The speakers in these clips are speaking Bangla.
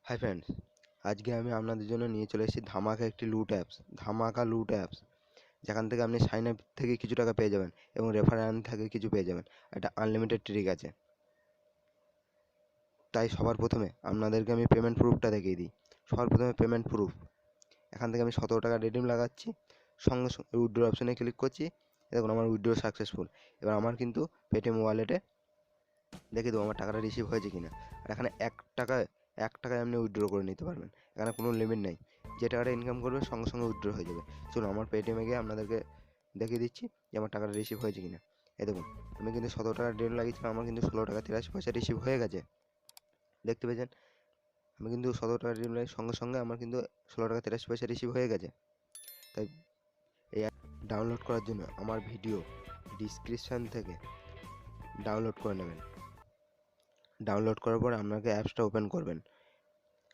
হাই ফ্রেন্ডস, আজকে আমি আপনাদের জন্য নিয়ে চলে এসেছি ধামাকা একটি লুট অ্যাপস যেখান থেকে আপনি সাইন আপ থেকে কিছু টাকা পেয়ে যাবেন এবং রেফারেল থেকে কিছু পেয়ে যাবেন। একটা আনলিমিটেড ট্রিক আছে। তাই সবার প্রথমে আপনাদেরকে আমি পেমেন্ট প্রুফটা দেখিয়ে দিই। সবার প্রথমে পেমেন্ট প্রুফ, এখান থেকে আমি 17 টাকা রিডিম লাগাচ্ছি, সঙ্গে সঙ্গে উইথড্র অপশানে ক্লিক করছি। দেখুন আমার উইথড্র সাকসেসফুল। এবার আমার কিন্তু পেটিএম ওয়ালেটে দেখে দেবো আমার টাকাটা রিসিভ হয়েছে কিনা। আর এখানে এক টাকায় আপনি উইথড্র করে নিতে পারবেন, এখানে কোনো লিমিট নেই। যে টাকাটা ইনকাম করবে সঙ্গে সঙ্গে উইথড্র হয়ে যাবে। চলুন আমার পেটিএমে গিয়ে আপনাদেরকে দেখিয়ে দিচ্ছি যে আমার টাকাটা রিসিভ হয়েছে কিনা। এই দেখুন আমি কিন্তু 17 টাকা ডেট লাগিয়েছিলাম, আমার কিন্তু 16 টাকা 83 পয়সা রিসিভ হয়ে গেছে। দেখতে পেয়েছেন, আমি কিন্তু 17 টাকা ডেট লাগিয়ে সঙ্গে সঙ্গে আমার কিন্তু 16 টাকা 83 পয়সা রিসিভ হয়ে গেছে। তাই এই অ্যাপ ডাউনলোড করার জন্য আমার ভিডিও ডিসক্রিপশান থেকে ডাউনলোড করে নেবেন। ডাউনলোড করার পর আপনাকে অ্যাপসটা ওপেন করবেন।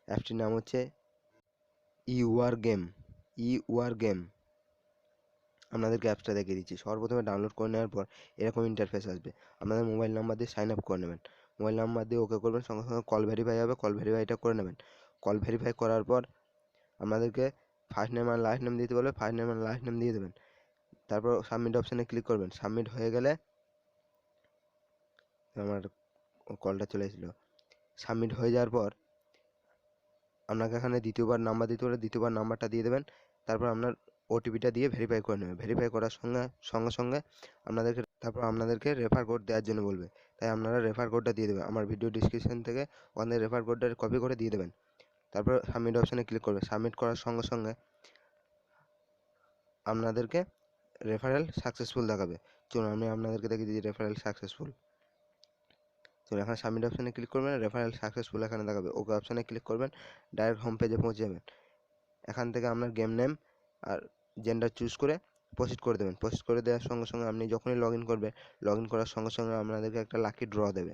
অ্যাপসটির নাম হচ্ছে ইউআর গেম। আপনাদেরকে অ্যাপসটা দেখিয়ে দিচ্ছি। সর্বপ্রথমে ডাউনলোড করে নেওয়ার পর এরকম ইন্টারফেস আসবে। আপনাদের মোবাইল নাম্বার দিয়ে সাইন আপ করে নেবেন। মোবাইল নাম্বার দিয়ে ওকে করবেন, সঙ্গে সঙ্গে কল ভেরিফাই হবে, কল ভেরিফাইটা করে নেবেন। কল ভেরিফাই করার পর আপনাদেরকে ফার্স্ট নেম আর লাস্ট নেম দিতে বলবে, ফার্স্ট নেম আর লাস্ট নেম দিয়ে দেবেন। তারপর সাবমিট অপশানে ক্লিক করবেন। সাবমিট হয়ে গেলে আমার কলটা চলে এসেছিলো। সাবমিট হয়ে যাওয়ার পর আপনাকে এখানে দ্বিতীয়বার নাম্বার দিতে বলে দ্বিতীয়বার নাম্বারটা দিয়ে দেবেন। তারপর আপনার ওটিপিটা দিয়ে ভেরিফাই করে নেবেন। ভেরিফাই করার সঙ্গে সঙ্গে আপনাদেরকে রেফার কোড দেওয়ার জন্য বলবে। তাই আপনারা রেফার কোডটা দিয়ে দেবেন। আমার ভিডিও ডিসক্রিপশন থেকে ওখানে রেফার কোডটা কপি করে দিয়ে দেবেন। তারপর সাবমিট অপশানে ক্লিক করবে। সাবমিট করার সঙ্গে সঙ্গে আপনাদেরকে রেফারেল সাকসেসফুল দেখাবে। চলুন আমি আপনাদেরকে দেখিয়ে দিই রেফারেল সাকসেসফুল। তো এখানে সাবমিট অপশানে ক্লিক করবেন, রেফারেল সাকসেসফুল এখানে দেখাবে। ওকে অপশানে ক্লিক করবেন, ডাইরেক্ট হোম পেজে পৌঁছে যাবেন। এখান থেকে আপনার গেম নেম আর জেন্ডার চুজ করে প্রসিড করে দেবেন। প্রসিড করে দেওয়ার সঙ্গে সঙ্গে আপনি যখনই লগ ইন করার সঙ্গে সঙ্গে আপনাদেরকে একটা লাকি ড্র দেবে।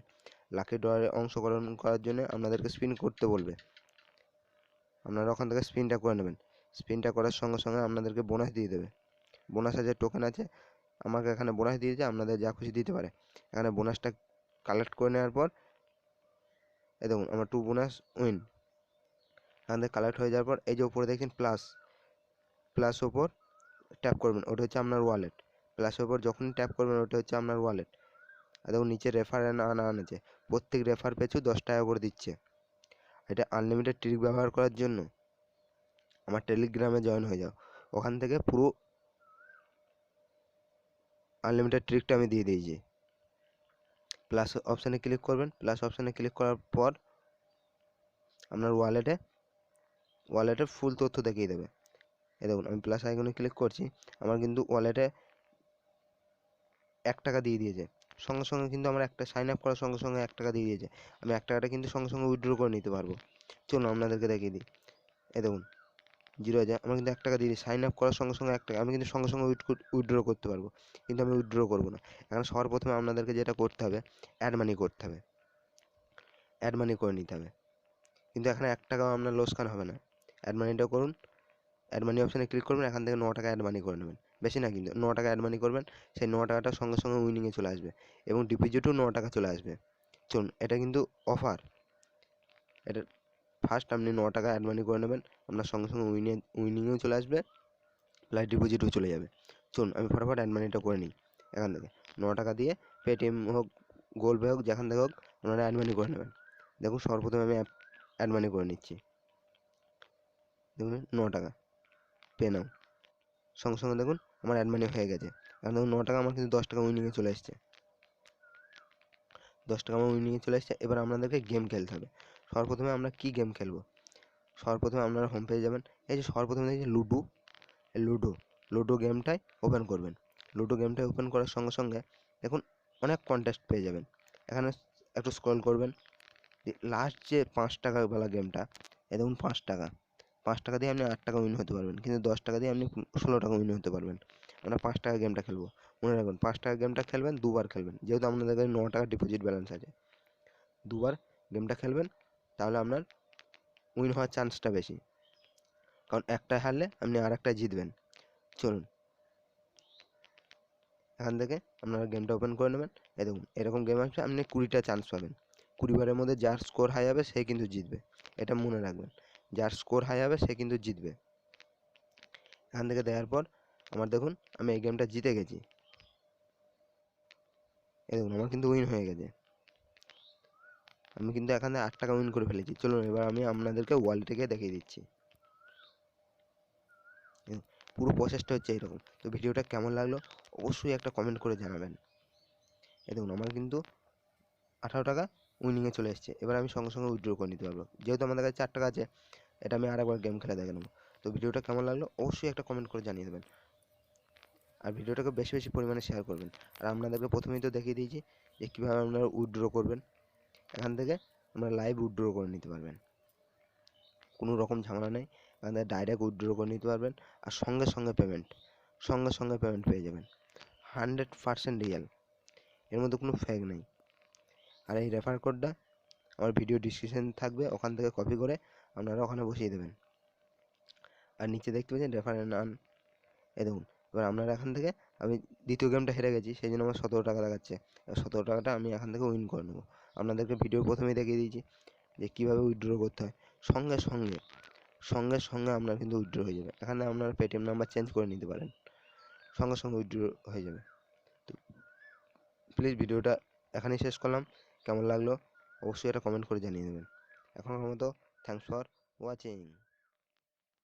লাকি ড্রয়ে অংশগ্রহণ করার জন্য আপনাদেরকে স্পিন করতে বলবে। আপনারা ওখান থেকে স্পিনটা করে নেবেন। স্পিনটা করার সঙ্গে সঙ্গে আপনাদেরকে বোনাস দিয়ে দেবে। বোনাস আছে, টোকেন আছে, আমাকে এখানে বোনাস দিয়েছে, আপনাদের যা খুশি দিতে পারে। এখানে বোনাসটা কালেক্ট করে নেওয়ার পর এই দেখুন আমার 2 বোনাস উইন এখান থেকে কালেক্ট হয়ে যাওয়ার পর এই যে উপরে দেখছেন প্লাস ওপর ট্যাপ করবেন, ওটা হচ্ছে আপনার ওয়ালেট। প্লাসের ওপর যখনই ট্যাপ করবেন ওটা হচ্ছে আপনার ওয়ালেট। আর দেখুন নিচে রেফার আছে, প্রত্যেক রেফার পিছু 10 টাকা করে দিচ্ছে। এটা আনলিমিটেড ট্রিক ব্যবহার করার জন্য আমার টেলিগ্রামে জয়েন হয়ে যাও। ওখান থেকে পুরো আনলিমিটেড ট্রিকটা আমি দিয়ে দিয়েছি। প্লাস অপশানে ক্লিক করবেন। প্লাস অপশানে ক্লিক করার পর আপনার ওয়ালেটে ফুল তথ্য দেখিয়ে দেবে। এই দেখুন আমি প্লাস আইকনে ক্লিক করছি, আমার কিন্তু ওয়ালেটে 1 টাকা দিয়ে দিয়েছে। সঙ্গে সঙ্গে কিন্তু আমার একটা সাইন আপ করার সঙ্গে সঙ্গে 1 টাকা দিয়ে দিয়েছে। আমি 1 টাকাটা কিন্তু সঙ্গে সঙ্গে উইথড্র করে নিতে পারবো। চলুন আপনাদেরকে দেখিয়ে দিই। এই দেখুন 0 আছে, আমার কিন্তু 1 টাকা দিয়ে দিই। সাইন আপ করার সঙ্গে সঙ্গে 1 টাকা আমি কিন্তু সঙ্গে সঙ্গে উইথড্র করতে পারবো, কিন্তু আমি উইথড্র করবো না। এখানে সবার প্রথমে আপনাদেরকে যেটা করতে হবে, অ্যাড মানি করতে হবে, অ্যাড মানি করে নিতে হবে। কিন্তু এখানে 1 টাকাও আপনার লোকসান হবে না। অ্যাড মানিটা করুন, অ্যাড মানি অপশানে ক্লিক করবেন, এখান থেকে 9 টাকা অ্যাড মানি করে নেবেন। বেশি না কিন্তু 9 টাকা অ্যাড মানি করবেন। সেই 9 টাকাটা সঙ্গে সঙ্গে উইনিংয়ে চলে আসবে এবং ডিপোজিটও 9 টাকা চলে আসবে। চলুন এটা কিন্তু অফার। এটা ফার্স্ট আপনি 9 টাকা অ্যাড মানি করে নেবেন, আপনার সঙ্গে সঙ্গে উইনিংয়েও চলে আসবে, প্লাস ডিপোজিটও চলে যাবে। চলুন আমি ফটাফট অ্যাড মানিটা করে নিই। এখান থেকে 9 টাকা দিয়ে পেটিএম হোক, গুগল পে হোক, যেখান থেকে হোক আপনারা অ্যাড মানি করে নেবেন। দেখুন সর্বপ্রথমে আমি অ্যাড মানি করে নিচ্ছি। দেখুন 9 টাকা পে নাও, সঙ্গে সঙ্গে দেখুন আমার অ্যাড মানি হয়ে গেছে। এখন দেখুন 9 টাকা আমার কিন্তু 10 টাকা উইনিংয়ে চলে এসছে। 10 টাকা আমার উইনিংয়ে চলে এসছে। এবার আপনাদেরকে গেম খেলতে হবে। সর্বপ্রথমে আমরা কি গেম খেলবো? সর্বপ্রথমে আপনারা হোম পেজে যাবেন। এই যে সর্বপ্রথমে দেখছি লুডো গেমটাই ওপেন করবেন। লুডো গেমটাই ওপেন করার সঙ্গে সঙ্গে দেখুন অনেক কন্টেস্ট পেয়ে যাবেন। এখানে একটু স্ক্রল করবেন, লাস্ট যে 5 টাকাওয়ালা গেমটা, এ দেখুন 5 টাকা। 5 টাকা দিয়ে আপনি 8 টাকা উইন হতে পারবেন, কিন্তু 10 টাকা দিয়ে আপনি 16 টাকা উইন হতে পারবেন। আমরা 5 টাকা গেমটা খেলবো। মনে রাখবেন 5 টাকা গেমটা খেলবেন, 2বার খেলবেন। যেহেতু আপনাদের কাছে 9 টাকা ডিপোজিট ব্যালেন্স আছে, 2বার গেমটা খেলবেন, তাহলে আপনার উইন হওয়ার চান্সটা বেশি। কারণ একটা হারলে আপনি আর একটা জিতবেন। চলুন এখান থেকে আপনারা গেমটা ওপেন করে নেবেন। এই দেখুন এরকম গেম আসবে, আপনি 20টা চান্স পাবেন। 20 বারের মধ্যে যার স্কোর হাই হবে সে কিন্তু জিতবে। এটা মনে রাখবেন। যার স্কোর হাই হবে সে কিন্তু জিতবে। এখান থেকে দেওয়ার পর আমার দেখুন আমি এই গেমটা জিতে গেছি। এই দেখুন আমার কিন্তু উইন হয়ে গেছে। আমি কিন্তু এখানে 8 টাকা উইন করে ফেলেছি। চলুন এবার আমি আপনাদেরকে ওয়ালেটে গিয়ে দেখিয়ে দিচ্ছি। পুরো প্রসেসটা হচ্ছে এইরকম। তো ভিডিওটা কেমন লাগলো অবশ্যই একটা কমেন্ট করে জানাবেন। এই দেখুন আমার কিন্তু 18 টাকা উইনিংয়ে চলে এসেছে। এবার আমি সঙ্গে সঙ্গে উইথড্র করে নিতে পারবো। যেহেতু আমাদের কাছে 4 টাকা আছে, এটা আমি আরেকবার গেম খেলে দেখে নেবো। তো ভিডিওটা কেমন লাগলো অবশ্যই একটা কমেন্ট করে জানিয়ে দেবেন। আর ভিডিওটাকে বেশি বেশি পরিমাণে শেয়ার করবেন। আর আপনাদেরকে প্রথমেই তো দেখিয়ে দিয়েছি যে কীভাবে আপনারা উইথড্র করবেন। এখান থেকে আপনারা লাইভ উইথড্র করে নিতে পারবেন, কোনো রকম ঝামেলা নেই। এখান থেকে ডাইরেক্ট উইথড্র করে নিতে পারবেন। আর সঙ্গে সঙ্গে পেমেন্ট পেয়ে যাবেন। 100% রিয়েল, এর মধ্যে কোনো ফেক নেই। আর এই রেফার কোডটা আমার ভিডিও ডিসক্রিপশন থাকবে, ওখান থেকে কপি করে আপনারা ওখানে বসিয়ে দেবেন। আর নিচে দেখতে পাচ্ছেন রেফার নান। এই দেখুন এবার আপনারা এখান থেকে, আমি দ্বিতীয় গেমটা হেরে গেছি সেই জন্য আমার 17 টাকা দেখাচ্ছে। 17 টাকাটা আমি এখান থেকে উইন করে নেবো। আপনাদেরকে ভিডিওর প্রথমেই দেখিয়ে দিয়েছি যে কীভাবে উইথড্র করতে হয়। সঙ্গে সঙ্গে আপনার কিন্তু উইথড্র হয়ে যাবে। এখানে আপনার পেটিএম নাম্বার চেঞ্জ করে নিতে পারেন, সঙ্গে সঙ্গে উইথড্র হয়ে যাবে। তো প্লিজ ভিডিওটা এখানেই শেষ করলাম। কেমন লাগলো অবশ্যই এটা কমেন্ট করে জানিয়ে দেবেন। এখনকার মতো থ্যাংকস ফর ওয়াচিং।